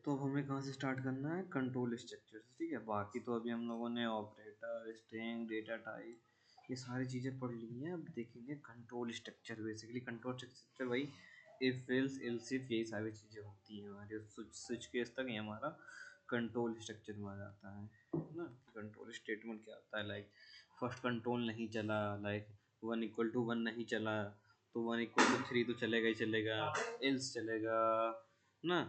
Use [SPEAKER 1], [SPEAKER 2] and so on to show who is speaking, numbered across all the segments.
[SPEAKER 1] तो अब हमें कहाँ से स्टार्ट करना है, कंट्रोल स्ट्रक्चर से। ठीक है, बाकी तो अभी हम लोगों ने ऑपरेटर, स्ट्रिंग, डेटा टाइप ये सारी चीज़ें पढ़ ली हैं। अब देखेंगे control structure. Basically control structure भाई इफ एल्स एल्स इफ यही सारी चीज़ें होती हैं हमारे स्विच केस तक। ये हमारा कंट्रोल स्ट्रक्चर में आ जाता है ना। कंट्रोल स्टेटमेंट क्या होता है, लाइक फर्स्ट कंट्रोल नहीं चला, लाइक 1 = 1 नहीं चला तो 1 = 3 तो चलेगा ही चलेगा, एल्स चलेगा ना।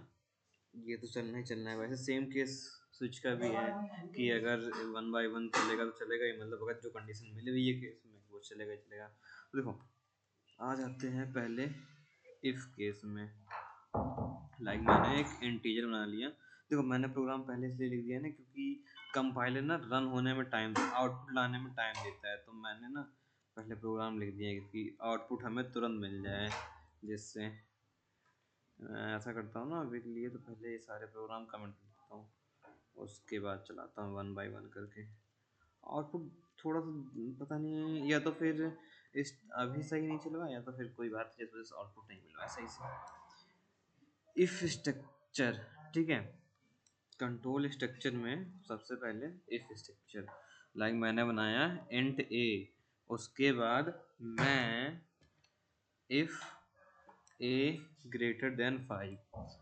[SPEAKER 1] ये तो चलना ही चलना है। वैसे सेम केस स्विच का भी है कि अगर 1 by 1 चलेगा तो चलेगा ही, मतलब अगर जो कंडीशन मिले हुई है केस में वो चलेगा ही चलेगा। तो देखो आ जाते हैं पहले इफ केस में। लाइक मैंने एक इंटीजर बना लिया। देखो मैंने प्रोग्राम पहले इसलिए लिख दिया ना क्योंकि कंपाइलर ना रन होने में टाइम, आउटपुट लाने में टाइम लेता है। तो मैंने ना पहले प्रोग्राम लिख दिया क्योंकि आउटपुट हमें तुरंत मिल जाए। जिससे मैं ऐसा करता हूँ ना अभी के लिए, तो पहले ये सारे प्रोग्राम कमेंट कर देता हूँ, उसके बाद चलाता हूँ 1 by 1 करके। आउटपुट थोड़ा सा पता नहीं, या तो फिर इस अभी सही नहीं चल रहा, या तो फिर कोई बात है जिस वजह से आउटपुट नहीं मिल रहा है सही से। इफ स्ट्रक्चर, ठीक है, कंट्रोल स्ट्रक्चर में सबसे पहले इफ स्ट्रक्चर। लाइक मैंने बनाया इंट ए, उसके बाद मैं इफ ए ग्रेटर देन 5,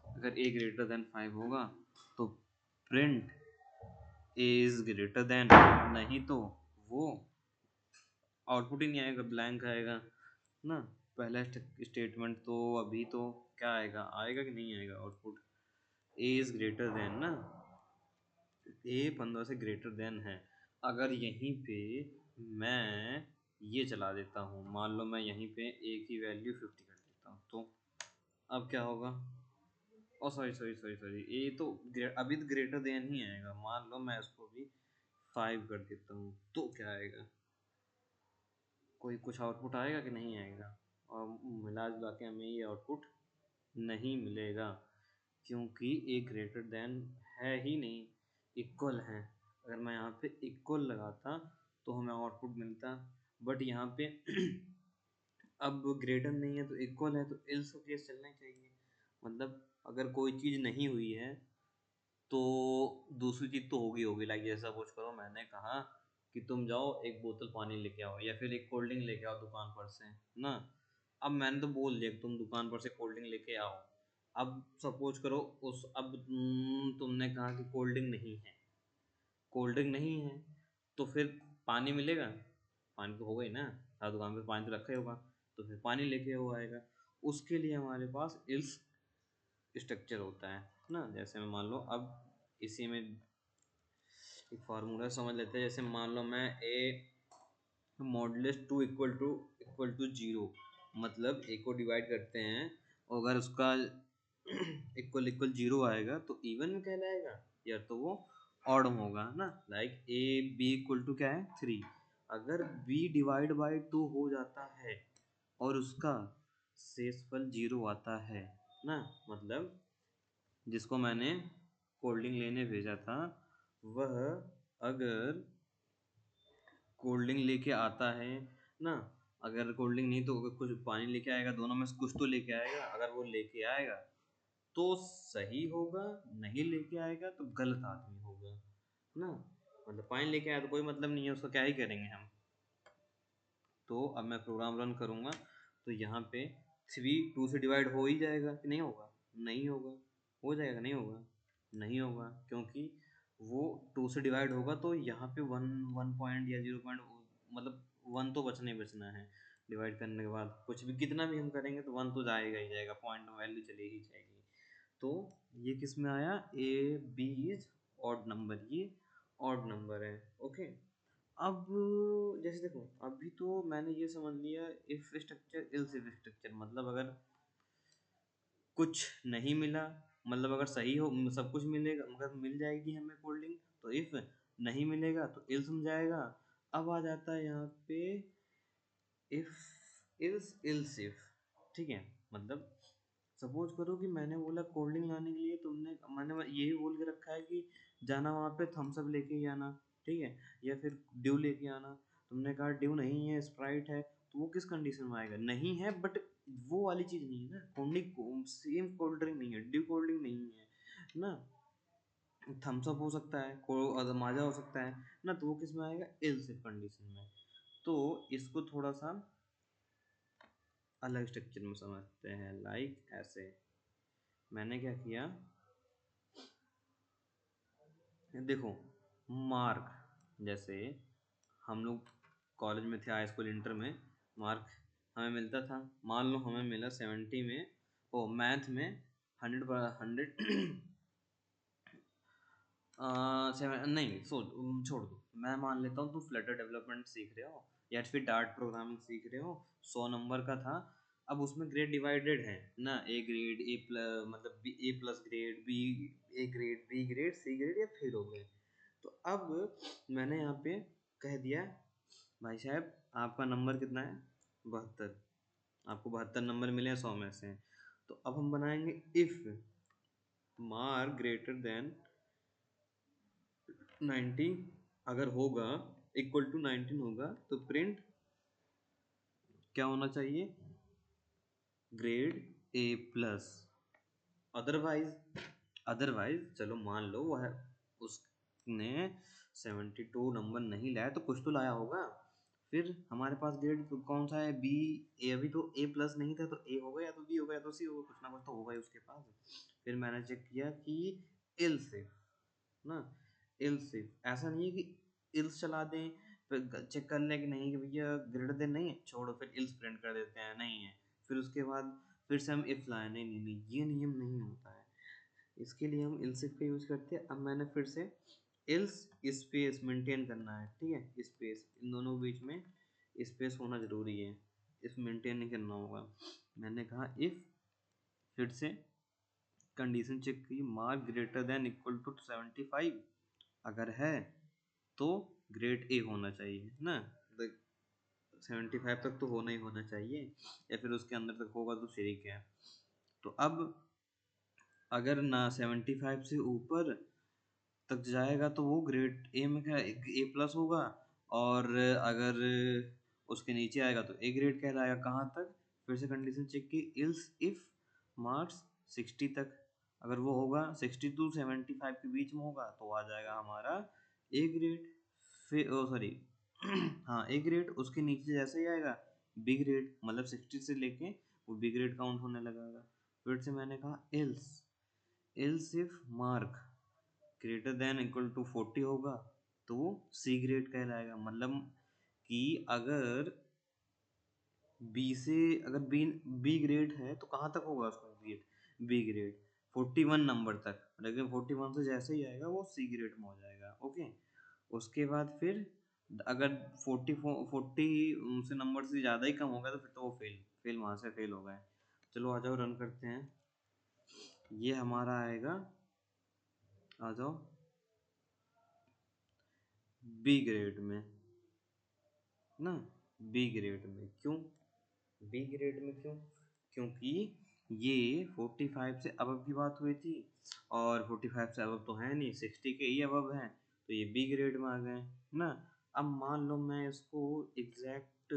[SPEAKER 1] अगर ए ग्रेटर देन 5 होगा तो print A is greater than, नहीं तो वो आउटपुट ही नहीं आएगा, ब्लैंक आएगा ना। पहला स्टेटमेंट तो अभी तो क्या आएगा, आएगा कि नहीं आएगा output, A is greater than ना, ए 15 से ग्रेटर देन है। अगर यहीं पे मैं ये चला देता हूँ, मान लो मैं यहीं पे ए की वैल्यू 50 कर देता हूँ, तो अब क्या होगा, ओ सॉरी सॉरी सॉरी सॉरी, ए तो अभी तो ग्रेटर देन ही आएगा। मान लो मैं इसको भी 5 कर देता हूँ तो क्या आएगा, कोई कुछ आउटपुट आएगा कि नहीं आएगा। और मिला जुला के हमें ये आउटपुट नहीं मिलेगा क्योंकि ए ग्रेटर देन है ही नहीं, इक्वल है। अगर मैं यहाँ पे इक्वल लगाता तो हमें आउटपुट मिलता, बट यहाँ पे अब ग्रेटर नहीं है तो इक्वल है, तो एल्स केस चलना ही चाहिए। मतलब अगर कोई चीज़ नहीं हुई है तो दूसरी चीज़ तो होगी होगी। लाइक जैसा सपोज करो मैंने कहा कि तुम जाओ एक बोतल पानी लेके आओ या फिर एक कोल्ड ड्रिंक लेके आओ दुकान पर से ना। अब मैंने तो बोल दिया कि तुम दुकान पर से कोल्ड ड्रिंक लेके आओ। अब सपोज करो उस अब तुमने कहा कि कोल्ड ड्रिंक नहीं है, कोल्ड ड्रिंक नहीं है तो फिर पानी मिलेगा, पानी तो होगा ही ना, हर दुकान पे पानी तो रखा ही होगा, तो फिर पानी लेके वो आएगा। उसके लिए हमारे पास इल्स स्ट्रक्चर होता है ना। जैसे मैं मान लो अब इसी में एक फार्मूला समझ लेते हैं। जैसे मान लो मैं ए मॉडुलस 2 इक्वल टू 0, मतलब ए को डिवाइड करते हैं और अगर उसका इक्वल इक्वल 0 आएगा तो इवन में कहलाएगा, या तो वो ऑड होगा ना। Like A B equal to क्या है 3, अगर बी डिवाइड बाई 2 हो जाता है और उसका शेषफल 0 आता है ना, मतलब जिसको मैंने कोल्ड ड्रिंक लेने भेजा था वह अगर कोल्ड ड्रिंक लेके आता है ना, अगर कोल्ड ड्रिंक नहीं तो कुछ पानी लेके आएगा, दोनों में से कुछ तो लेके आएगा। अगर वो लेके आएगा तो सही होगा, नहीं लेके आएगा तो गलत आदमी होगा ना। मतलब पानी लेके आया तो कोई मतलब नहीं है, उसका क्या ही करेंगे हम। तो अब मैं प्रोग्राम रन करूँगा तो यहाँ पे 3 2 से डिवाइड हो ही जाएगा कि नहीं होगा, नहीं होगा, हो जाएगा नहीं होगा, नहीं होगा, क्योंकि वो 2 से डिवाइड होगा तो यहाँ पे 1 पॉइंट या 0 पॉइंट, मतलब 1 तो बचना ही बचना है। डिवाइड करने के बाद कुछ भी कितना भी हम करेंगे तो 1 तो जाएगा ही जाएगा, पॉइंट वैल्यू चली ही जाएगी। तो ये किस में आया, A B is odd number, ये ऑड नंबर है। ओके, अब जैसे देखो अभी तो मैंने ये समझ लिया if structure else if structure, मतलब अगर कुछ नहीं मिला, मतलब अगर सही हो सब कुछ मिलेगा, मगर मिल जाएगी हमें कोल्ड ड्रिंक, तो इफ नहीं मिलेगा तो एल्स में जाएगा। अब आ जाता है यहाँ पे इफ एल्स एल्स इफ, ठीक है। मतलब सपोज करो कि मैंने बोला कोल्ड ड्रिंक लाने के लिए, तुमने मैंने यही बोल के रखा है कि जाना वहाँ पे थम्स अप लेके ही आना, ठीक है, या फिर ड्यू लेके आना। तुमने कहा ड्यू नहीं है स्प्राइट है, तो वो किस कंडीशन में आएगा, नहीं है बट वो वाली चीज़ नहीं है ना, cold drink same cold drink नहीं है, ड्यू कोल्ड ड्रिंक नहीं है, ना, थम्स अप हो सकता है, को माजा हो सकता है ना, तो वो किस में आएगा, एल्स इफ कंडीशन में। तो इसको थोड़ा सा अलग स्ट्रक्चर में समझते हैं, लाइक ऐसे। मैंने क्या किया, देखो, मार्क, जैसे हम लोग कॉलेज में थे, हाई स्कूल इंटर में, मार्क हमें मिलता था, मान लो हमें मिला 70 में, ओ मैथ में 100 सेवन नहीं, छोड़ दो, मैं मान लेता हूँ तुम फ्लटर डेवलपमेंट सीख रहे हो या फिर डार्ट प्रोग्रामिंग सीख रहे हो, 100 नंबर का था। अब उसमें ग्रेड डिवाइडेड है ना, ए ग्रेड, ए प्लस मतलब A plus grade, B, A grade, B grade, C grade, या फेल हो गए। तो अब मैंने यहाँ पे कह दिया, भाई साहब आपका नंबर कितना है, 72, आपको 72 नंबर मिले हैं 100 में से। तो अब हम बनाएंगे इफ मार्क ग्रेटर देन 90, अगर होगा इक्वल टू 19 होगा तो प्रिंट क्या होना चाहिए, grade A plus. Otherwise, otherwise चलो मान लो वह उसने 72 नंबर नहीं लाया, तो कुछ तो लाया होगा, फिर हमारे पास ग्रेड कौन सा है, बी। ए अभी तो ए प्लस नहीं था, तो ए होगा या तो बी होगा या तो सी होगा, कुछ ना कुछ तो होगा ही उसके पास। फिर मैंने चेक किया कि एल से ना, इल्स ऐसा नहीं है कि इल्स चला दें फिर चेक कर लें कि नहीं कि भैया ग्रेटर देन नहीं है, छोड़ो फिर इल्स प्रिंट कर देते हैं, नहीं है, फिर उसके बाद फिर से हम इफ लाए, नहीं नहीं नहीं, ये नियम नहीं होता है। इसके लिए हम इल्स इफ का यूज करते हैं। अब मैंने फिर से इल्स स्पेस मेंटेन करना है, ठीक है, स्पेस इन दोनों के बीच में स्पेस होना जरूरी है, इस मेंटेन नहीं करना होगा। मैंने कहा इफ, फिर से कंडीशन चेक की, mark greater than equal to 75, अगर है तो ग्रेड ए होना चाहिए ना, 75 तक तो होना ही होना चाहिए, या फिर उसके अंदर तक होगा तो ठीक है। तो अब अगर ना 75 से ऊपर तक जाएगा तो वो ग्रेड ए में क्या, ए प्लस होगा, और अगर उसके नीचे आएगा तो ए ग्रेड कहलाएगा। कहाँ तक, फिर से कंडीशन चेक की, इल्स इफ मार्क्स 60 तक, अगर वो होगा 60 टू 75 के बीच में होगा तो आ जाएगा हमारा ए ग्रेड। फिर ओ सॉरी हाँ ए ग्रेड, उसके नीचे जैसे ही आएगा बी ग्रेड, मतलब 60 से लेके वो बी ग्रेड काउंट होने लगेगा। फिर से मैंने कहा else, else if mark greater than equal to 40 होगा तो वो सी ग्रेड कहलाएगा, मतलब कि अगर बी से, अगर बी ग्रेड है तो कहाँ तक होगा उसका ग्रेड, बी ग्रेड 41 नंबर तक, लेकिन 41 से जैसे ही आएगा वो सी ग्रेड में हो जाएगा, ओके। उसके बाद फिर अगर 40 से नंबर से ज़्यादा ही कम होगा तो फिर तो वो फेल, फेल वहाँ से फेल हो गए। चलो आ जाओ रन करते हैं, ये हमारा आएगा, आ जाओ बी ग्रेड में ना, बी ग्रेड में क्यों, बी ग्रेड में क्यों, क्योंकि ये 45 से अबव की बात हुई थी, और 45 से अबव तो है नहीं, 60 के ही अबव है, तो ये बी ग्रेड में आ गए ना। अब मान लो मैं इसको एग्जैक्ट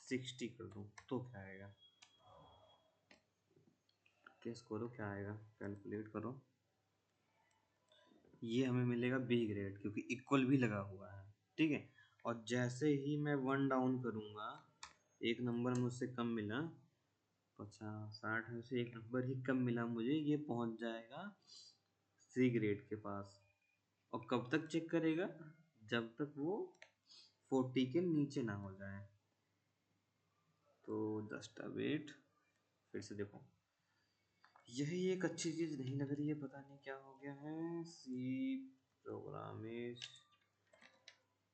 [SPEAKER 1] 60 कर दूं तो क्या आएगा, गेस करो क्या आएगा, कैलकुलेट करो। ये हमें मिलेगा बी ग्रेड, क्योंकि इक्वल भी लगा हुआ है, ठीक है। और जैसे ही मैं वन डाउन करूंगा, एक नंबर मुझसे कम मिला, 50 60 में से एक नंबर ही कम मिला मुझे, ये पहुंच जाएगा सी ग्रेड के पास। और कब तक चेक करेगा, जब तक वो 40 के नीचे ना हो जाए। तो जस्ट अ वेट, फिर से देखो, यही एक अच्छी चीज नहीं लग रही है, पता नहीं क्या हो गया है। सी प्रोग्रामिस,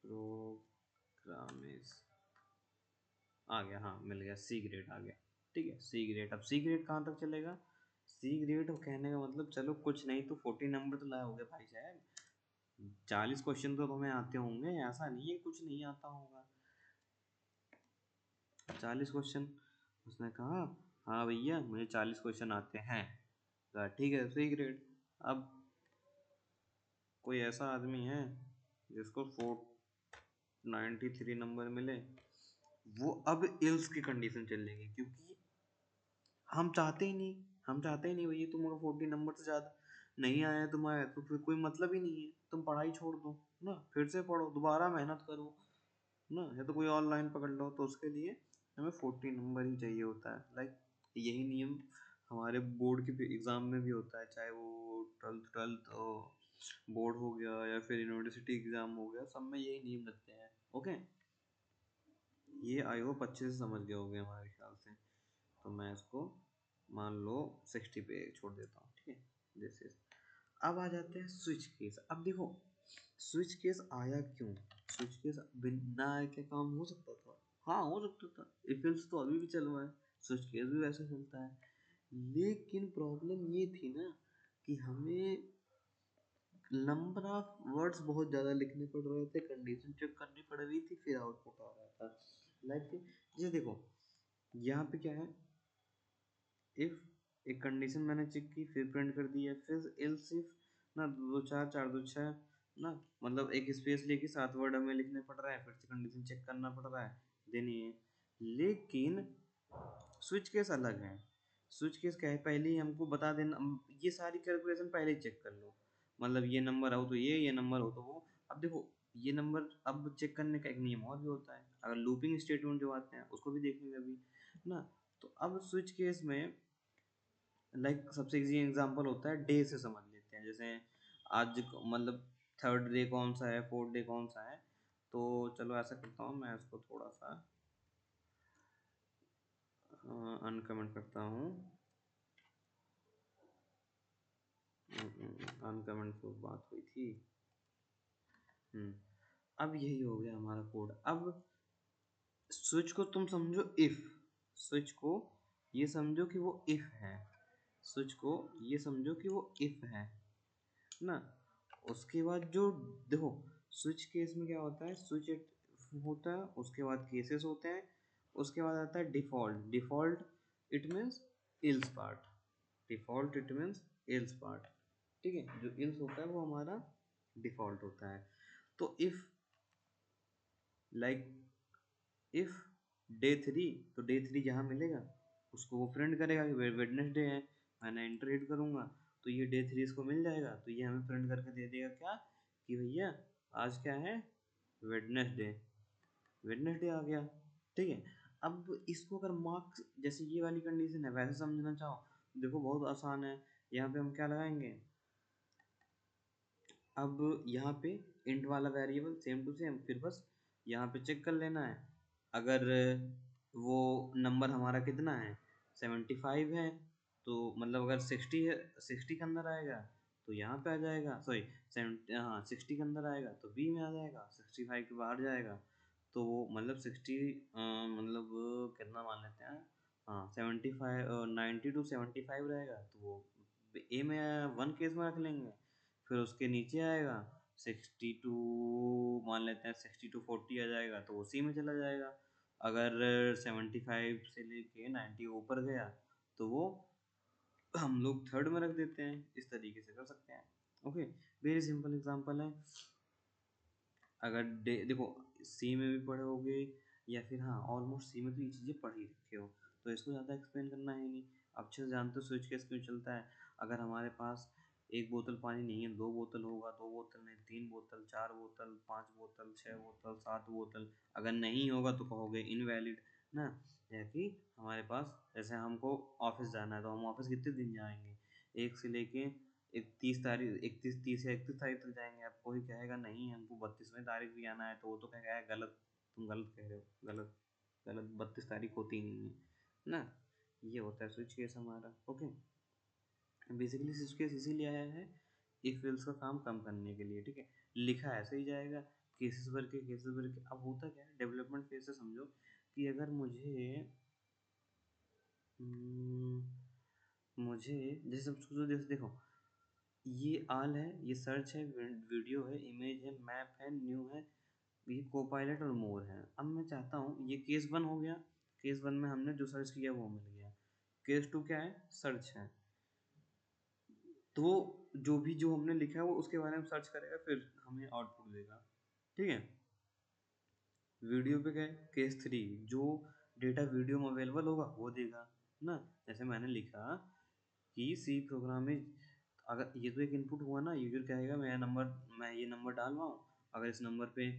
[SPEAKER 1] प्रोग्रामिस आ गया, हाँ मिल गया, सी ग्रेड आ गया, ठीक है सी ग्रेड। अब सी ग्रेड कहाँ तक चलेगा, सी ग्रेड कहने का मतलब चलो कुछ नहीं तो 40 नंबर तो लाए होगे भाई साहब, 40 क्वेश्चन तो तुम्हें आते होंगे, ऐसा नहीं है कुछ नहीं आता होगा, 40 क्वेश्चन। उसने कहा हाँ भैया मुझे 40 क्वेश्चन आते हैं, कहा ठीक है सी ग्रेड। अब कोई ऐसा आदमी है जिसको 493 नंबर मिले, वो अब इल्स की कंडीशन चलेगी, क्योंकि हम चाहते ही नहीं, हम चाहते ही नहीं भैया तुम अगर 40 नंबर से ज़्यादा, नहीं आया तुम्हारे तो फिर कोई मतलब ही नहीं है, तुम पढ़ाई छोड़ दो ना, फिर से पढ़ो, दोबारा मेहनत करो ना, या तो कोई ऑनलाइन पकड़ लो। तो उसके लिए हमें 40 नंबर ही चाहिए होता है। लाइक यही नियम हमारे बोर्ड के एग्जाम में भी होता है, चाहे वो ट्वेल्थ बोर्ड हो गया या फिर यूनिवर्सिटी एग्जाम हो गया, सब में यही नियम लगते हैं। ओके, ये आई होप अच्छे से समझ गए होगे हमारे ख्याल से। तो मैं इसको मान लो 60 पे छोड़ देता हूँ, ठीक है। दिस इज, अब आ जाते हैं स्विच केस। अब देखो स्विच केस आया क्यों, स्विच केस बिना आए क्या काम हो सकता था? हाँ हो सकता था, इफ एल्स तो अभी भी चल रहा है, स्विच केस भी वैसे चलता है। लेकिन प्रॉब्लम ये थी ना कि हमें नंबर ऑफ वर्ड्स बहुत ज़्यादा लिखने पड़ रहे थे, कंडीशन चेक करनी पड़ रही थी, फिर आउटपुट आ रहा था। लाइक ये देखो यहाँ पे क्या है, इफ एक कंडीशन मैंने चेक की फिर प्रिंट कर दिया, फिर एल्स इफ ना, दो चार चार दो छः ना, मतलब एक स्पेस लेके 7 वर्ड हमें लिखने पड़ रहा है, फिर से कंडीशन चेक करना पड़ रहा है, देन ये। लेकिन स्विच केस अलग है। स्विच केस क्या है, पहले ही हमको बता देना, ये सारी कैलकुलेशन पहले ही चेक कर लो, मतलब ये नंबर हो तो ये नंबर हो तो वो। अब देखो ये नंबर अब चेक करने का एक नियम और भी होता है, अगर लूपिंग स्टेटमेंट जो आते हैं उसको भी देखेंगे अभी ना। तो अब स्विच केस में लाइक सबसे इजी एग्जांपल होता है, डे से समझ लेते हैं। जैसे आज मतलब थर्ड डे कौन सा है, फोर्थ डे कौन सा है। तो चलो ऐसा करता हूँ, मैं इसको थोड़ा सा अनकमेंट करता हूँ। अनकमेंट की बात हुई थी। हम्म, अब यही हो गया हमारा कोड। अब स्विच को तुम समझो इफ, स्विच को ये समझो कि वो इफ है, स्विच को ये समझो कि वो इफ है ना। उसके बाद जो देखो स्विच केस में क्या होता है, स्विच होता है, उसके बाद केसेस होते हैं, उसके बाद आता है default. Default it means ills part, default it means ills part, ठीक है। जो इल्स होता है वो हमारा डिफॉल्ट होता है। तो इफ लाइक इफ डे 3, तो डे 3 जहाँ मिलेगा उसको वो प्रिंट करेगा कि वेडनेसडे है, मैंने एंटर हिट करूंगा तो ये डे 3 इसको मिल जाएगा, तो ये हमें प्रिंट करके दे देगा क्या, कि भैया आज क्या है, वेडनेसडे, वेडनेसडे आ गया, ठीक है। अब इसको अगर मार्क्स जैसे ये वाली कंडीशन है वैसे समझना चाहो, देखो बहुत आसान है। यहाँ पे हम क्या लगाएंगे, अब यहाँ पे इंट वाला वेरिएबल सेम टू सेम, फिर बस यहाँ पे चेक कर लेना है, अगर वो नंबर हमारा कितना है 75 है, तो मतलब अगर 60 है, 60 के अंदर आएगा तो यहाँ पे आ जाएगा, सॉरी 70, हाँ 60 के अंदर आएगा तो बी में आ जाएगा, 65 के बाहर जाएगा तो वो मतलब 60, मतलब कितना मान लेते हैं, हाँ 75, 90 to 75 रहेगा तो वो ए में 1 केस में रख लेंगे। फिर उसके नीचे आएगा 62, मान लेते हैं 60 to 40 आ जाएगा तो उसी में चला जाएगा। अगर 75 से लेके 90 ऊपर गया तो वो हम लोग थर्ड में रख देते हैं, इस तरीके से कर सकते हैं। ओके, वेरी सिंपल एग्जांपल है। अगर देखो सी में भी पढ़े होगे, या फिर हाँ ऑलमोस्ट सी में तो ये चीज़ें पढ़ ही रखे हो, तो इसको ज़्यादा एक्सप्लेन करना है नहीं। अब अच्छे से जानते हो स्विच केस क्यों चलता है। अगर हमारे पास एक बोतल पानी नहीं है, 2 बोतल होगा, 2 बोतल नहीं, 3 बोतल, 4 बोतल, 5 बोतल, 6 बोतल, 7 बोतल, अगर नहीं होगा तो कहोगे इनवैलिड ना। या कि हमारे पास जैसे हमको ऑफिस जाना है तो हम ऑफिस कितने दिन जाएंगे, 1 से लेके 31 तारीख, 31 30 या 31 तारीख तक जाएंगे। अब कोई कहेगा नहीं हमको 32वीं तारीख भी आना है, तो वो तो कहेगा गलत, तुम गलत कह रहे हो, गलत, गलत 32 तारीख होती ही नहीं है ना। ये होता है स्विच केस हमारा। ओके, बेसिकली स्विच केस इसीलिए आया है इफ एल्स का काम कम करने के लिए, ठीक है। लिखा ऐसे ही जाएगा, केसेस भर के, केसेस भर के। अब होता क्या है, डेवलपमेंट फेज से समझो कि अगर हम्म, मुझे जैसे सोचो, जैसे देखो ये आल है, ये सर्च है, वीडियो है, इमेज है, मैप है, न्यू है, ये कोपायलट और मोर है। अब मैं चाहता हूँ ये केस 1 हो गया, केस 1 में हमने जो सर्च किया वो मिल गया, केस 2 क्या है, सर्च है, तो जो हमने लिखा है वो उसके बारे में सर्च करेगा, फिर हमें आउटपुट देगा, ठीक है। वीडियो पे गए, केस 3 जो डेटा वीडियो में अवेलेबल होगा वो देगा ना। जैसे मैंने लिखा कि सी प्रोग्राम अगर ये तो एक इनपुट हुआ ना, यूजर कहेगा मैं ये नंबर डाल रहा हूँ, अगर इस नंबर पे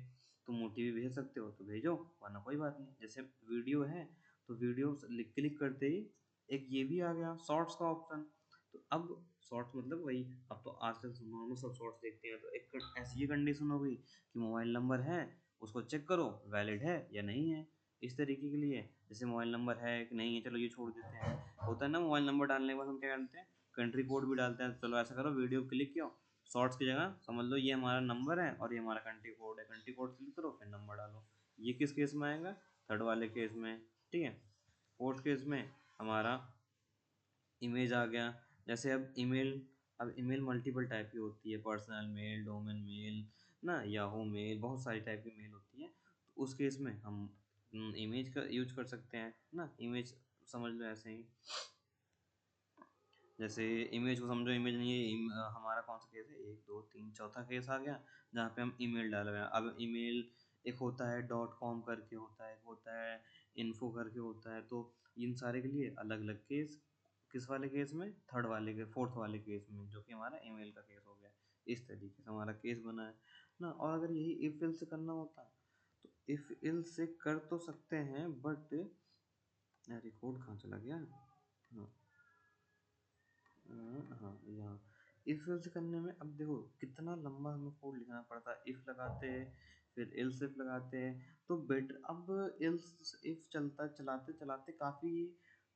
[SPEAKER 1] तुम ओटीपी भेज सकते हो तो भेजो, वरना कोई बात नहीं। जैसे वीडियो है तो वीडियो क्लिक करते ही एक ये भी आ गया शॉर्ट्स का ऑप्शन। तो अब शॉर्ट्स मतलब वही, अब तो आजकल नॉर्मल सब शॉर्ट्स देखते हैं, तो एक ऐसी ये कंडीशन हो गई कि मोबाइल नंबर है, उसको चेक करो वैलिड है या नहीं है। इस तरीके के लिए जैसे मोबाइल नंबर है कि नहीं है, चलो ये छोड़ देते हैं। होता है ना मोबाइल नंबर डालने के बाद हम क्या करते हैं, कंट्री कोड भी डालते हैं। चलो ऐसा करो, वीडियो क्लिक किया, शॉर्ट्स की जगह समझ लो ये हमारा नंबर है और ये हमारा कंट्री कोड है, कंट्री कोड क्लिक करो फिर नंबर डालो। ये किस केस में आएगा, थर्ड वाले केस में, ठीक है। फोर्थ केस में हमारा इमेज आ गया। जैसे अब ईमेल मल्टीपल टाइप की होती है, पर्सनल मेल, डोमेन मेल ना, याहू मेल, बहुत सारी टाइप की मेल होती है। तो उस केस में हम इमेज का यूज कर सकते हैं ना, इमेज समझ लो ऐसे ही। जैसे इमेज को समझो, इमेज नहीं है, हमारा कौन सा केस है, एक दो तीन चौथा केस आ गया जहाँ पे हम ईमेल डाल रहे हैं। अब ईमेल एक होता है डॉट कॉम करके होता है, एक होता है इन्फो करके होता है, तो इन सारे के लिए अलग अलग केस। किस वाले केस में, थर्ड वाले के फोर्थ वाले केस में, जो कि हमारा ईमेल का केस हो गया। इस तरीके से हमारा केस बना है ना। और अगर यही इफ इल से करना होता तो इफ इल से कर तो सकते हैं, बट रिकॉर्ड कहाँ चला गया, हाँ हाँ यहाँ इफ एल्स करने में अब देखो कितना लंबा हमें कोड लिखना पड़ता है। इफ लगाते हैं, फिर एल्स इफ लगाते हैं, तो बेटर अब एल्स इफ चलता चलाते चलाते काफ़ी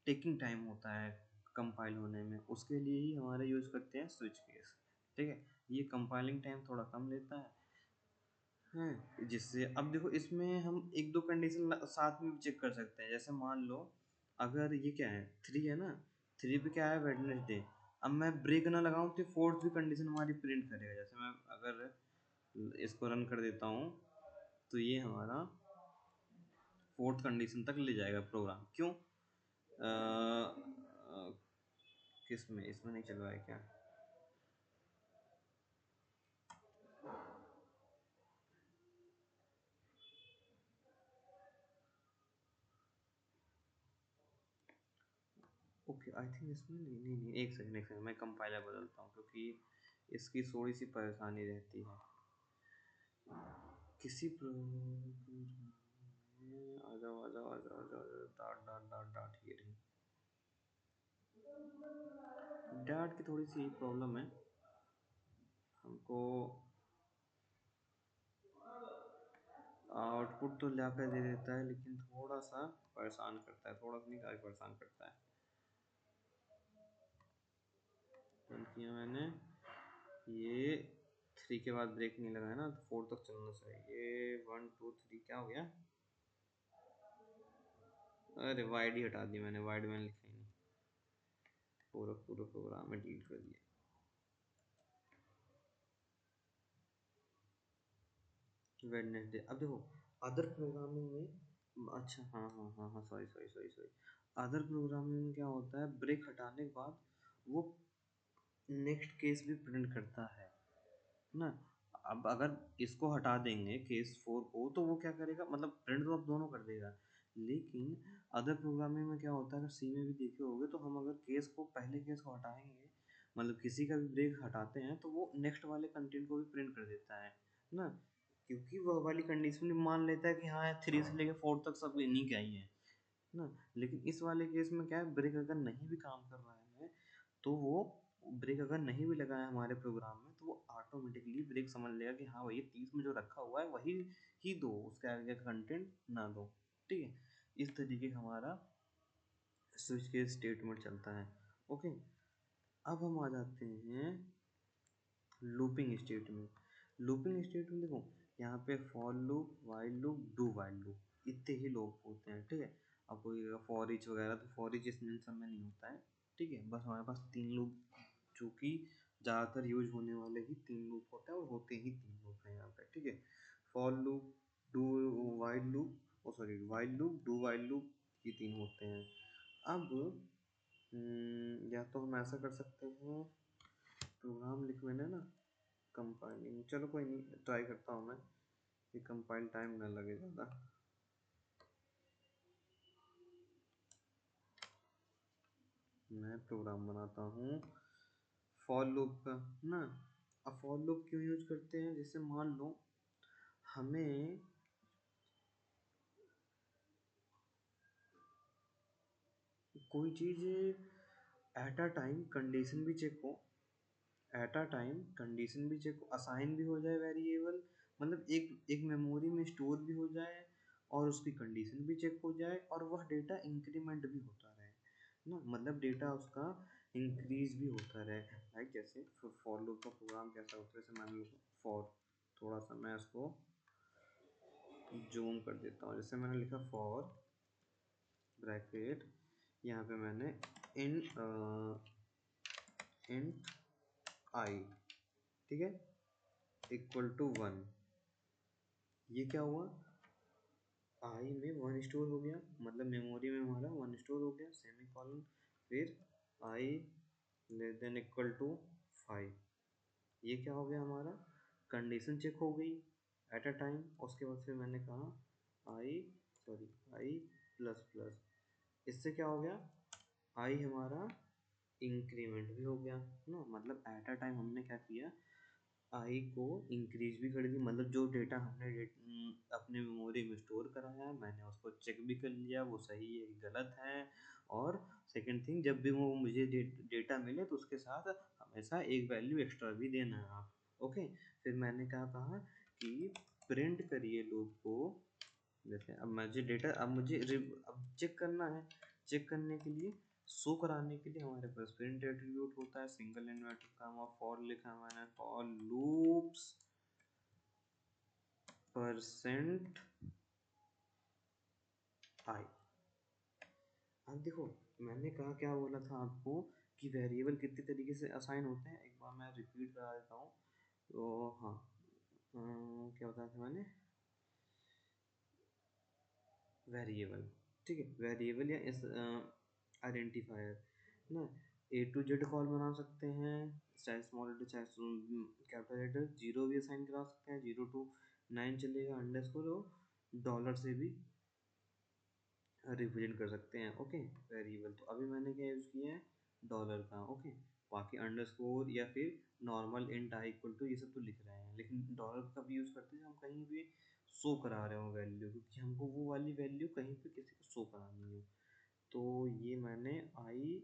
[SPEAKER 1] टेकिंग टाइम होता है कंपाइल होने में, उसके लिए ही हमारे यूज़ करते हैं स्विच केस, ठीक है। ये कंपाइलिंग टाइम थोड़ा कम लेता है जिससे अब देखो इसमें हम एक दो कंडीशन साथ में भी चेक कर सकते हैं। जैसे मान लो अगर ये क्या है, थ्री है ना, थ्री पे क्या है, वेडनेसडे। अब मैं ब्रेक ना लगाऊं तो फोर्थ भी कंडीशन हमारी प्रिंट करेगा। जैसे मैं अगर इसको रन कर देता हूँ तो ये हमारा फोर्थ कंडीशन तक ले जाएगा प्रोग्राम। क्यों किस में, इसमें नहीं चल रहा है क्या, ओके आई थिंक इसमें नहीं नहीं नहीं, एक सेकंड मैं कंपाइलर बदलता हूँ, क्योंकि इसकी थोड़ी सी परेशानी रहती है किसी आ जाओ आ जाओ आ जाओ आ जाओ डाट डाट डाट डाट, ये रही डाट की थोड़ी सी प्रॉब्लम है हमको। आउटपुट तो ला कर दे देता है, लेकिन थोड़ा सा परेशान करता है, थोड़ा सा नहीं काफी परेशान करता है। बंद किया मैंने, ये थ्री के बाद ब्रेक नहीं लगाया ना, तो फोर तक चलना चाहिए। वन टू थ्री क्या हो गया, अरे वाइड ही हटा दी मैंने, वाइड मैंने लिखा ही नहीं, पूरा पूरा प्रोग्राम में डिलीट कर दिया। वेडनेसडे, अब देखो अदर प्रोग्रामिंग में, अच्छा हाँ हाँ हाँ हाँ, sorry sorry sorry sorry, other programming में क्या होता है, ब्रेक हटाने के बाद वो नेक्स्ट केस भी प्रिंट करता है ना। अब अगर इसको हटा देंगे केस फोर को, तो वो क्या करेगा, मतलब प्रिंट तो अब दोनों कर देगा। लेकिन अदर प्रोग्रामिंग में क्या होता है, अगर सी में भी देखे होगे, तो हम अगर केस को, पहले केस को हटाएंगे, मतलब किसी का भी ब्रेक हटाते हैं, तो वो नेक्स्ट वाले कंटेंट को भी प्रिंट कर देता है ना। क्योंकि वह वाली कंडीशन मान लेता है कि हाँ थ्री से लेकर फोर तक सब इन्हीं का ही है ना। लेकिन इस वाले केस में क्या है, ब्रेक अगर नहीं भी काम कर रहा है, तो वो ब्रेक अगर नहीं भी लगाया हमारे प्रोग्राम में, तो वो ऑटोमेटिकली ब्रेक समझ लेगा कि हाँ भैया 30 में जो रखा हुआ है वही ही दो, उसके आगे का कंटेंट ना दो, ठीक है। इस तरीके का हमारा स्विच के स्टेटमेंट चलता है। ओके, अब हम आ जाते हैं लूपिंग स्टेटमेंट। लूपिंग स्टेटमेंट देखो, यहाँ पे for loop, while loop, do while loop, इतने ही लूप होते हैं, ठीक है। अब कोई फॉर ईच वगैरह, तो फॉर ईच इसमें सब में नहीं होता है, ठीक है। बस हमारे पास तीन लूप, जो कि ज़्यादातर यूज होने वाले ही तीन लूप होते हैं, और होते ही तीन लूप हैं यहाँ पे, ठीक है। For loop, do while loop, oh sorry while loop, do while loop, ये तीन होते हैं। अब या तो हम ऐसा कर सकते हैं, प्रोग्राम लिख मैंने ना, कंपाइलिंग, चलो कोई नहीं, ट्राई करता हूँ मैं कि कंपाइल टाइम ना लगे ज़्यादा। मैं प्रोग्राम बनाता हूँ फॉर लूप का ना। अब फॉर लूप क्यों यूज करते हैं, जैसे मान लो हमें कोई चीज एट अ टाइम कंडीशन भी चेक हो, एट अ टाइम कंडीशन भी चेक हो, असाइन भी हो जाए वेरिएबल, मतलब एक मेमोरी में स्टोर भी हो जाए और उसकी कंडीशन भी चेक हो जाए और वह डेटा इंक्रीमेंट भी होता रहे ना, मतलब डेटा उसका इंक्रीज भी होता रहे। लाइक जैसे फॉर लूप का प्रोग्राम कैसा होता है, जैसे मान लो फॉर, थोड़ा सा मैं इसको जूम कर देता हूँ, जैसे मैंने लिखा फॉर ब्रैकेट, यहाँ पे मैंने इन इंट आई, ठीक है, इक्वल टू 1, ये क्या हुआ, आई में 1 स्टोर हो गया, मतलब मेमोरी में हमारा 1 स्टोर हो गया, सेमी कॉलन, फिर आई लेस देन इक्वल टू 5, ये क्या हो गया हमारा, कंडीशन चेक हो गई एट अ टाइम। उसके बाद फिर मैंने कहा आई, सॉरी आई प्लस प्लस, इससे क्या हो गया, आई हमारा इंक्रीमेंट भी हो गया ना, मतलब एट अ टाइम हमने क्या किया, आई को इंक्रीज भी कर दी, मतलब जो डेटा हमने अपने मेमोरी में स्टोर कराया है मैंने उसको चेक भी कर लिया वो सही है कि गलत है। और सेकंड थिंग, जब भी वो मुझे डेटा मिले तो उसके साथ हमेशा एक वैल्यू एक्स्ट्रा भी देना है आप। ओके, फिर मैंने क्या कहा कि प्रिंट करिए लूप को, जैसे अब मुझे डेटा, अब मुझे अब चेक करना है, चेक करने के लिए, शो कराने के लिए हमारे पास प्रिंट एट्रीब्यूट होता है, सिंगल इन्वर्टेड कॉमा फॉर लिखा मैंने, फॉर लूप्स परसेंट आई। अब देखो मैंने कहा क्या बोला था आपको कि वेरिएबल कितने तरीके से असाइन होते हैं, एक बार मैं रिपीट करा देता हूँ। तो हाँ, क्या बताया था मैंने, वेरिएबल, ठीक है, वेरिएबल या इस आइडेंटिफायर ना, ए टू जेड कॉल बना सकते हैं, चाहे स्मॉल लेटर चाहे कैपिटल लेटर, जीरो भी असाइन करा सकते हैं, 0 to 9 चलेगा, अंडरस्कोर डॉलर से भी रिप्रेजेंट कर सकते हैं। ओके, वेरिएबल तो अभी मैंने क्या यूज़ किया है, डॉलर का। ओके, बाकी अंडरस्कोर या फिर normal int I equal to ये सब तो लिख रहे हैं, लेकिन डॉलर का भी यूज़ करते हैं हम कहीं भी शो करा रहे हो वैल्यू, क्योंकि हमको वो वाली वैल्यू कहीं पे किसी को शो करानी है। तो ये मैंने आई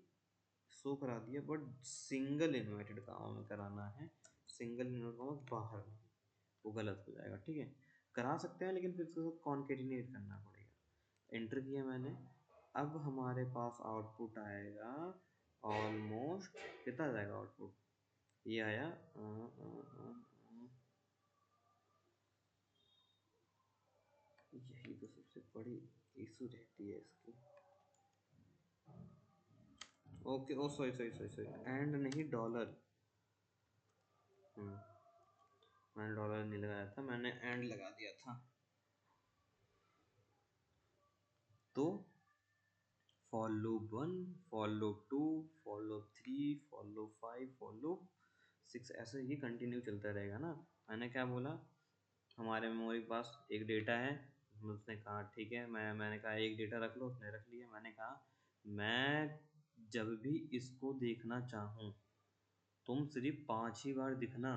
[SPEAKER 1] शो करा दिया, बट सिंगल इन्वर्टेड कॉमा में कराना है, सिंगल इन्वर्टेड कॉमा बाहर नहीं, वो गलत हो जाएगा। ठीक है, करा सकते हैं लेकिन फिर उसको कॉन्केटिनेट करना पड़ेगा। एंटर किया मैंने, अब हमारे पास आउटपुट आएगा ऑलमोस्ट, कितना जाएगा आउटपुट, ये आया यही तो सबसे बड़ी इशू रहती है इसकी। Okay, oh sorry sorry sorry sorry, and नहीं डॉलर, मैंने डॉलर नहीं लगाया था, मैंने एंड लगा दिया था। तो for loop 1, for loop 2, for loop 3, for loop 5, for loop 6, ऐसे ही कंटिन्यू चलता रहेगा ना। मैंने क्या बोला, हमारे मेमोरी के पास एक डेटा है, उसने कहा ठीक है, मैंने कहा एक डेटा रख लो, उसने रख लिया। मैंने कहा मैं जब भी इसको देखना चाहूँ तुम सिर्फ 5 ही बार दिखना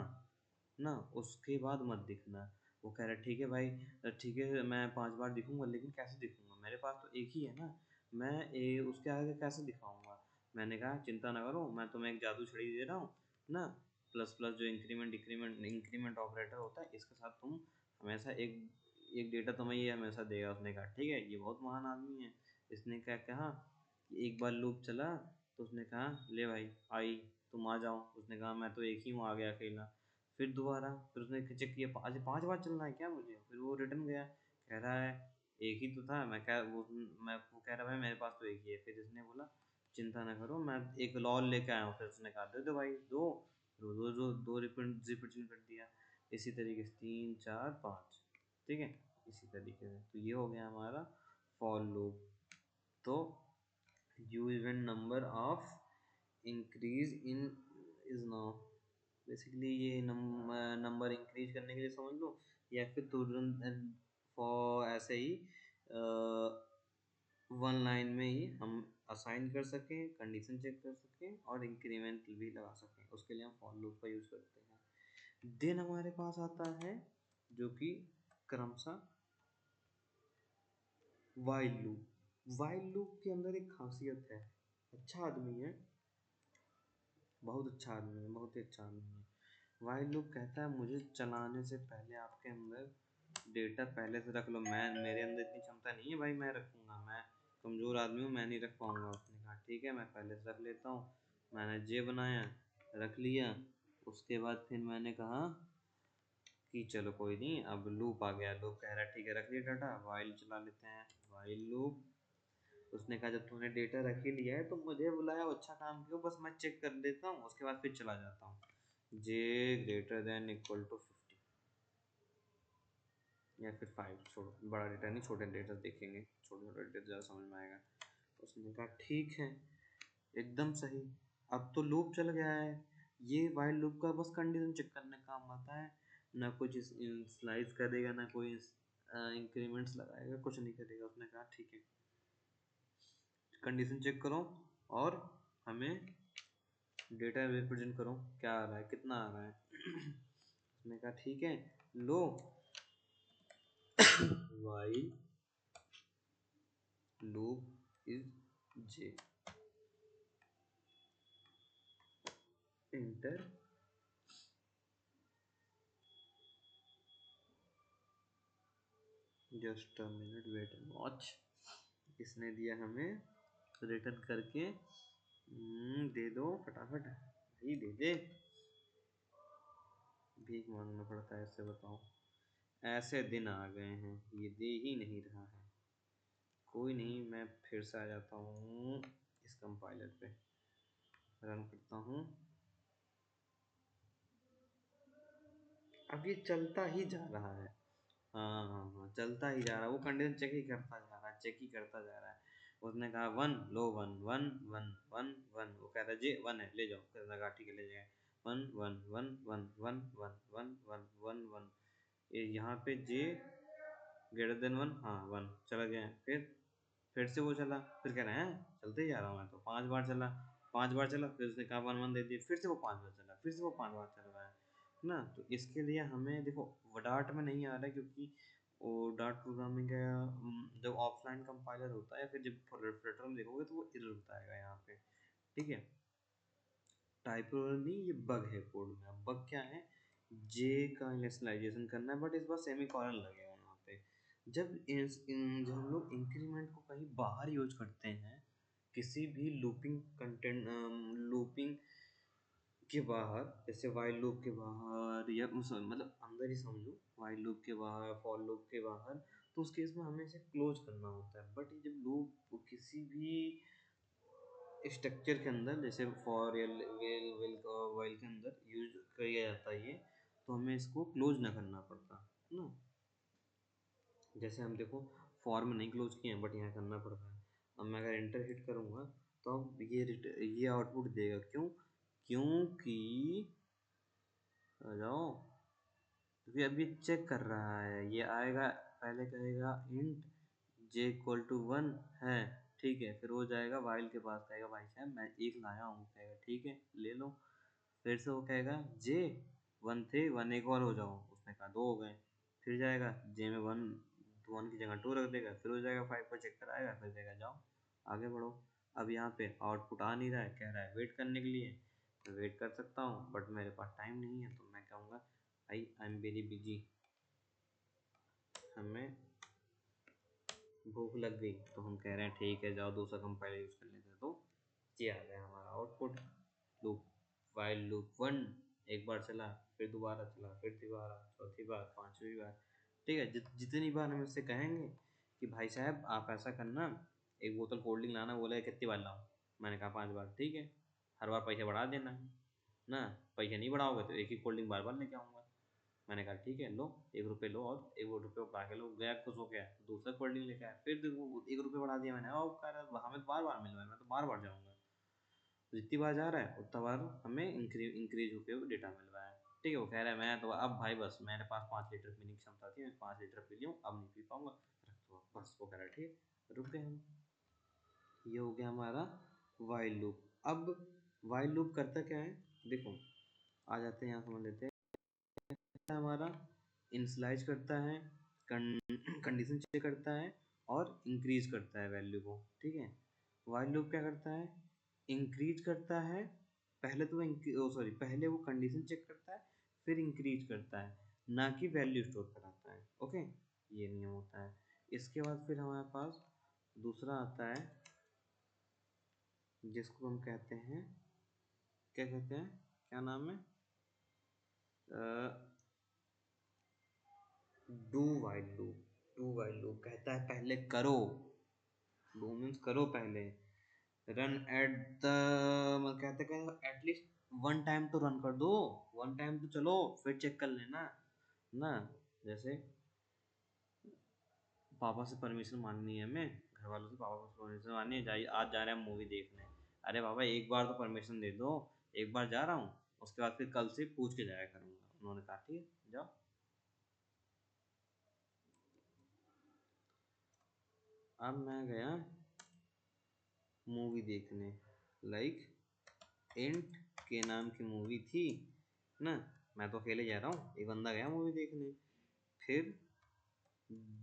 [SPEAKER 1] ना, उसके बाद मत दिखना। वो कह रहा ठीक है भाई, ठीक है मैं 5 बार दिखूंगा, लेकिन कैसे दिखूंगा, मेरे पास तो एक ही है ना, मैं उसके आगे कैसे दिखाऊंगा। मैंने कहा चिंता ना करो, मैं तुम्हें एक जादू छड़ी दे रहा हूँ ना, प्लस प्लस जो इंक्रीमेंट डिक्रीमेंट इंक्रीमेंट ऑपरेटर होता है, इसके साथ तुम हमेशा एक एक डेटा तुम्हें ये हमेशा देगा। उसने कहा ठीक है, ये बहुत महान आदमी है। इसने क्या कहा कि एक बार लूप चला तो उसने कहा ले भाई आई, तुम आ जाओ। उसने कहा मैं तो एक ही हूँ, आ गया अकेला। फिर दोबारा, फिर उसने चेक किया, आज 5 बार चलना है क्या मुझे, फिर वो रिटर्न गया, कह रहा है एक ही तो था। वो कह रहा भाई मेरे पास तो एक ही है। फिर इसने बोला चिंता ना करो, मैं एक लॉल लेके आया हूँ। फिर उसने कहा दे दो भाई दो, दो दो दो दो रिप्रेजेंट कर दिया। इसी तरीके से 3 4 5, ठीक है, इसी तरीके से। तो ये हो गया हमारा फॉर लूप। तो you even number of increase in is now, basically ये नंबर इंक्रीज करने के लिए समझ लो, या फिर तुरंत फॉर ऐसे ही वन लाइन में ही हम असाइन कर सकें, कंडीशन चेक कर सकें और इंक्रीमेंट भी लगा सकें, उसके लिए हम फॉर लूप का यूज़ करते हैं। देन हमारे पास आता है जो कि क्रमशः वाइल लूप। वाइल लूप के अंदर एक खासियत है, अच्छा आदमी है, बहुत अच्छा आदमी है, बहुत ही अच्छा आदमी है। वाइल लूप कहता है मुझे चलाने से पहले आपके अंदर डेटा पहले से रख लो। मैं मेरे अंदर इतनी क्षमता नहीं है भाई, मैं रखूँगा, मैं कमज़ोर आदमी हूँ, मैं नहीं रख पाऊँगा। उसने कहा ठीक है मैं पहले से रख लेता हूँ। मैंने जे बनाया, रख लिया। उसके बाद फिर मैंने कहा कि चलो कोई नहीं, अब लूप आ गया। लूप कह रहा है ठीक है रख लिया डाटा, वाइल चला लेते हैं, वाइल लूप। उसने कहा जब तूने डेटा रख ही लिया है तो मुझे बुलाया, अच्छा काम किया, बस मैं चेक कर लेता हूँ, उसके बाद फिर चला जाता हूँ। जे ग्रेटर देन इक्वल टू 50 या फिर 5, छोड़ो बड़ा डेटा नहीं, छोटे डेटा देखेंगे, छोटे छोटे डेटा ज़्यादा समझ में आएगा। उसने कहा ठीक है, एकदम सही। अब तो लूप चल गया है, ये वाइल लूप का बस कंडीशन चेक करने का काम आता है, ना कुछ स्लाइस करेगा, ना कोई इंक्रीमेंट्स लगाएगा, कुछ नहीं करेगा। उसने कहा ठीक है, कंडीशन चेक करो और हमें डेटा रिप्रेजेंट करो, क्या आ रहा है, कितना आ रहा है। उसने कहा ठीक है, लो while loop is J, enter just a minute wait and watch. इसने दिया हमें रिटर्न करके, दे दो फटाफट भाई, दे दे, भीख मांगना पड़ता है ऐसे, बताओ। ऐसे दिन आ गए हैं, ये दे ही नहीं रहा है। कोई नहीं, मैं फिर से आ जाता हूँ इस कंपाइलर पे, रन करता हूँ। अब ये चलता ही जा रहा है, हाँ हाँ हाँ, चलता ही जा रहा है, वो कंडीशन चेक ही करता जा रहा है, चेक ही करता जा रहा है। उसने कहा वन, लो one one one one one, वो कह रहा है जे वन है ले जाओ, उसने कहा ठीक है ले जाए। One one one one one one one one one one, ये यहाँ पे जे ग्रेटर देन वन, हाँ वन चला गया। फिर से वो चला, फिर कह रहे हैं चलते ही जा रहा हूँ मैं तो, 5 बार चला, 5 बार चला, फिर उसने कहा वन वन दे दिया, फिर से वो 5 बार चला, फिर से वो 5 बार चल रहा है ना। तो इसके लिए हमें देखो, वो डार्ट में नहीं आ रहा है क्योंकि वो डार्ट प्रोग्रामिंग का जब ऑफलाइन कंपाइलर होता है या फिर जब फ्लटर में देखोगे तो वो एरर बताएगा यहाँ पे, ठीक है। टाइप एरर नहीं, ये बग है कोड में। बग क्या है, जे का इनिशियलाइजेशन करना है बट इस बार सेमी कॉलन लगेगा यहाँ पे। जब हम लोग इंक्रीमेंट को कहीं बाहर यूज करते हैं, किसी भी लूपिंग कंटेंट, लूपिंग के बाहर, जैसे वाइल लूप के बाहर, या मतलब अंदर ही समझो, वाइल लूप के बाहर, फॉर लूप के बाहर, तो उस केस में हमें इसे क्लोज करना होता है। बट जब लूप किसी भी स्ट्रक्चर के अंदर, जैसे फॉर या वाइल के अंदर यूज किया जाता है ये, तो हमें इसको क्लोज ना करना पड़ता ना। जैसे हम देखो फॉर में नहीं क्लोज किए हैं बट यहाँ करना पड़ रहा है। अब मैं अगर एंटर हिट करूँगा तो अब ये आउटपुट देगा, क्यों? क्योंकि आ जाओ, क्योंकि अभी चेक कर रहा है, ये आएगा, पहले कहेगा int J equal to one है, ठीक है, फिर वो जाएगा वाइल के पास, कहेगा भाई साहब मैं एक लाया हूँ, कहेगा ठीक है ले लो। फिर से वो कहेगा जे वन थे, वन एक और हो जाओ, उसने कहा दो हो गए। फिर जाएगा जे में वन, तो वन की जगह टू रख देगा, फिर हो जाएगा 5 को चेक कराएगा, फिर देगा जाओ आगे बढ़ो। अब यहाँ पे आउटपुट आ नहीं रहा है, कह रहा है वेट करने के लिए। मैं वेट कर सकता हूँ बट मेरे पास टाइम नहीं है, तो मैं कहूँगा भाई आई एम वेरी बिजी, हमें भूख लग गई। तो हम कह रहे हैं ठीक है जाओ दूसरा कंपाइलर यूज़ कर लेते हैं। तो ये आ गया हमारा output. Loop, while loop one, एक बार चला, फिर दोबारा चला, फिर दोबारा, चौथी बार, पांचवी बार, ठीक है। जितनी बार हम इससे कहेंगे कि भाई साहब आप ऐसा करना, एक बोतल कोल्ड ड्रिंक लाना, बोले कितनी बार लाऊं, मैंने कहा 5 बार, ठीक है, हर बार पैसे बढ़ा देना ना, पैसे नहीं बढ़ाओगे तो एक ही कोल्ड ड्रिंक बार बार लेके आऊँगा। मैंने कहा ठीक है लो, 1 रुपये लो, और 1 रुपये बढ़ा के लो, गया खुश हो गया, दूसरा कोल्ड ड्रिंक लेके आया, फिर 1 रुपये बढ़ा दिया मैंने, और कह रहा हमें तो बार बार मिल रहा है, मैं तो बार बार जाऊँगा। तो जितनी बार जा रहा है उतना बार हमें इंक्रीज होकर डेटा मिल रहा है, ठीक है। वो कह रहा है मैं तो अब भाई बस मेरे पास 5 लीटर पीने की क्षमता थी, मैं 5 लीटर पी लिया, अब नहीं पी पाऊंगा, रख दो बस। वो कह रहा है ठीक, रुक गए हम। ये हो गया हमारा वाइल लूप। अब वाइल लूप करता क्या है, देखो आ जाते हैं यहाँ समझ लेते हैं। हमारा इनिशियलाइज करता है, कंडीशन चेक करता है और इंक्रीज करता है वैल्यू को, ठीक है। वाइल लूप क्या करता है, इंक्रीज करता है, पहले तो सॉरी पहले वो कंडीशन चेक करता है फिर इंक्रीज करता है, ना कि वैल्यू स्टोर कराता है। ओके, ये नियम होता है। इसके बाद फिर हमारे पास दूसरा आता है जिसको हम कहते हैं, क्या कहते हैं, क्या नाम है, do while loop. Do while loop कहता है पहले करो, डू मीन्स करो पहले, रन एट द, मतलब कहते हैं एटलीस्ट वन टाइम तो रन कर दो, वन टाइम तो चलो फिर चेक कर लेना ना। जैसे पापा से परमिशन मांगनी है, हमें घर वालों से पापा से परमिशन मांगनी है, जाइए आज जा रहे हैं मूवी देखने। अरे बाबा एक बार तो परमिशन दे दो, एक बार जा रहा हूँ, उसके बाद फिर कल से पूछ के जाया करूँगा। उन्होंने कहा ठीक है जाओ। अब मैं गया मूवी देखने, लाइक एंट के नाम की मूवी थी ना, मैं तो अकेले जा रहा हूँ, एक बंदा गया मूवी देखने। फिर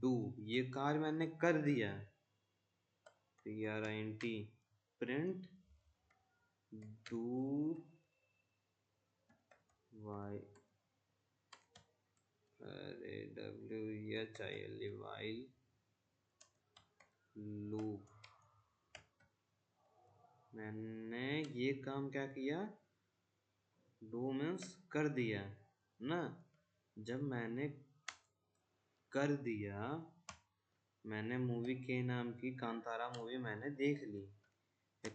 [SPEAKER 1] डू, ये कार्य मैंने कर दिया, PRINT, प्रिंट डू वाई, अरे WHIL वाइल लूप। मैंने ये काम क्या किया, डू मीन्स कर दिया ना। जब मैंने कर दिया, मैंने मूवी के नाम की कांतारा मूवी मैंने देख ली,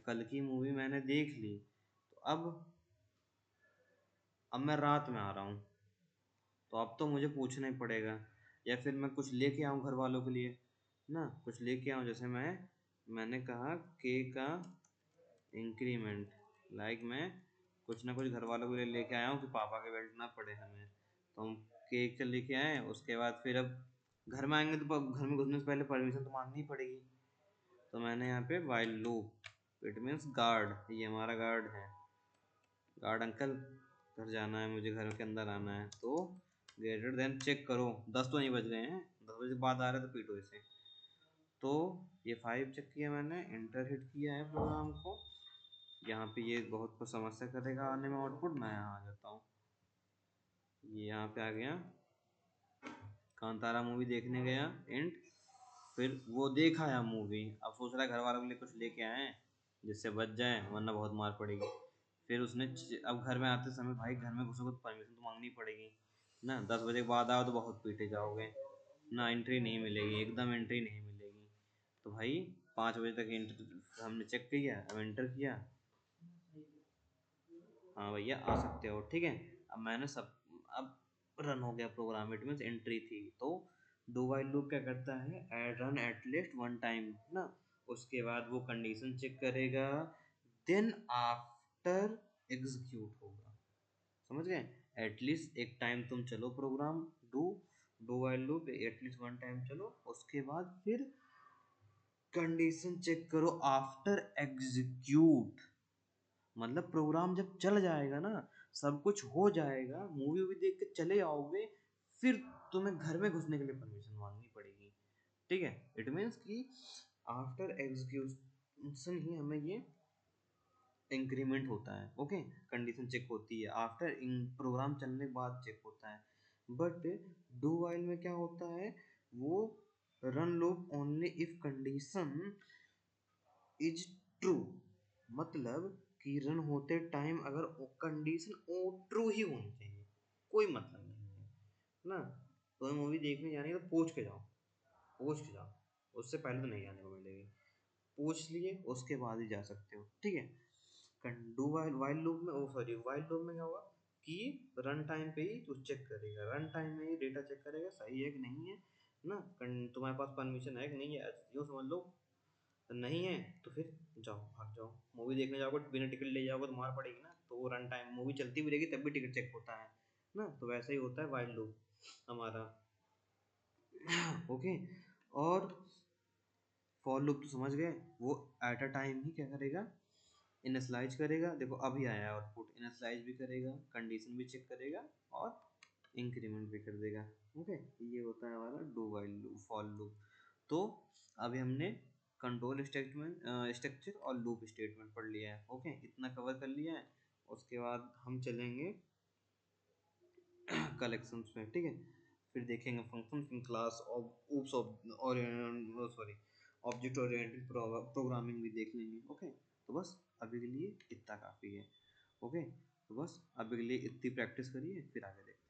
[SPEAKER 1] कल की मूवी मैंने देख ली, तो अब मैं रात में आ रहा हूँ, तो अब तो मुझे पूछना ही पड़ेगा, या फिर मैं कुछ लेके आऊँ घर वालों के लिए ना, कुछ लेके आऊँ। जैसे मैंने कहा के का इंक्रीमेंट, लाइक मैं कुछ ना कुछ घर वालों के लिए लेके आया हूँ कि पापा के बेल्ट ना पड़े हमें, तो हम केक लेके आए। उसके बाद फिर अब घर में आएंगे तो घर में घुसने से पहले परमिशन तो मांगनी ही पड़ेगी, तो मैंने यहाँ पे while loop, it means guard, ये हमारा गार्ड है, गार्ड अंकल घर जाना है मुझे, घर के अंदर आना है, तो ग्रेटर देन चेक करो, 10 तो नहीं बज गए हैं, 10 बजे के बाद आ रहे तो पीटो इसे। तो ये 5 चेक किया मैंने, इंटर हिट किया है प्रोग्राम को, यहाँ पे ये बहुत कुछ समस्या करेगा आने में आउटपुट, मैं यहाँ आ जाता हूँ, ये यहाँ पे आ गया, कांतारा मूवी देखने गया एंड, फिर वो देख आया मूवी, अब सोच रहा है घर वालों के लिए कुछ लेके आए जिससे बच जाए वरना बहुत मार पड़ेगी। फिर उसने अब घर में आते समय भाई घर में घुसोगे तो परमिशन तो मांगनी पड़ेगी ना, 10 बजे के बाद आओ तो बहुत पीटे जाओगे ना, एंट्री नहीं मिलेगी, एकदम एंट्री नहीं मिलेगी। तो भाई 5 बजे तक एंट्री हमने चेक किया, अब एंटर किया, हाँ भैया आ सकते हो, ठीक है। अब मैंने सब, अब रन हो गया प्रोग्राम, इट मीन्स एंट्री थी। तो डू वाइल लूप क्या करता है, रन एटलीस्ट वन टाइम ना, उसके बाद वो कंडीशन चेक करेगा, देन आफ्टर एग्जीक्यूट होगा, समझ गए। एटलीस्ट एक टाइम तुम चलो program, do do while loop at least one time चलो, उसके बाद फिर कंडीशन चेक करो आफ्टर एग्जीक्यूट, मतलब प्रोग्राम जब चल जाएगा ना, सब कुछ हो जाएगा, मूवी वूवी देख के चले आओगे, फिर तुम्हें घर में घुसने के लिए परमिशन मांगनी पड़ेगी, ठीक है। इट मीन्स कि आफ्टर एग्जीक्यूशन ही हमें ये इंक्रीमेंट होता है, ओके, कंडीशन चेक होती है आफ्टर प्रोग्राम चलने के बाद चेक होता है। बट डू वाइल में क्या होता है, वो run loop only if condition is true, मतलब कि रन होते टाइम अगर कंडीशन ट्रू ही होनी चाहिए, कोई मतलब नहीं है ना। तो मूवी देखने जानी है तो पूछ के जाओ, पूछ के जाओ, उससे पहले तो नहीं जाने को मिलेगी, पूछ लिए उसके बाद ही जा सकते हो, ठीक है। डू वाइल वाइल लूप में, ओ सॉरी वाइल लूप में क्या होगा कि रन टाइम पे ही तू चेक करेगा, रन टाइम में ही डेटा चेक करेगा सही है कि नहीं है ना, तुम्हारे पास परमिशन है कि नहीं है, यूँ समझ लो, नहीं है तो फिर जाओ, भाग जाओ, मूवी देखने जाओगे बिना टिकट ले जाओगे तो मार पड़ेगी ना, तो वो रन टाइम मूवी चलती भी रहेगी तब भी टिकट चेक होता है ना, तो वैसे ही होता है वाइल लूप हमारा। ओके, और फॉर लूप तो समझ गए, वो एट अ टाइम ही क्या करेगा, इनिशियलाइज करेगा। देखो अभी आया आउटपुट, इनिशियलाइज भी करेगा, कंडीशन भी चेक करेगा और इंक्रीमेंट भी कर देगा। ओके, ये होता है हमारा do while loop, for loop. तो अभी हमने कंट्रोल स्टेटमेंट स्ट्रक्चर और लूप स्टेटमेंट पढ़ लिया है। ओके, इतना कवर कर लिया है। उसके बाद हम चलेंगे कलेक्शंस में, ठीक है। फिर देखेंगे function in class of oops और सॉरी ऑब्जेक्ट ओरिएंटेड प्रोग्रामिंग भी देख लेंगे। ओके, तो बस अभी के लिए इतना काफ़ी है। ओके, तो बस अभी के लिए इतनी प्रैक्टिस करिए, फिर आगे देखेंगे।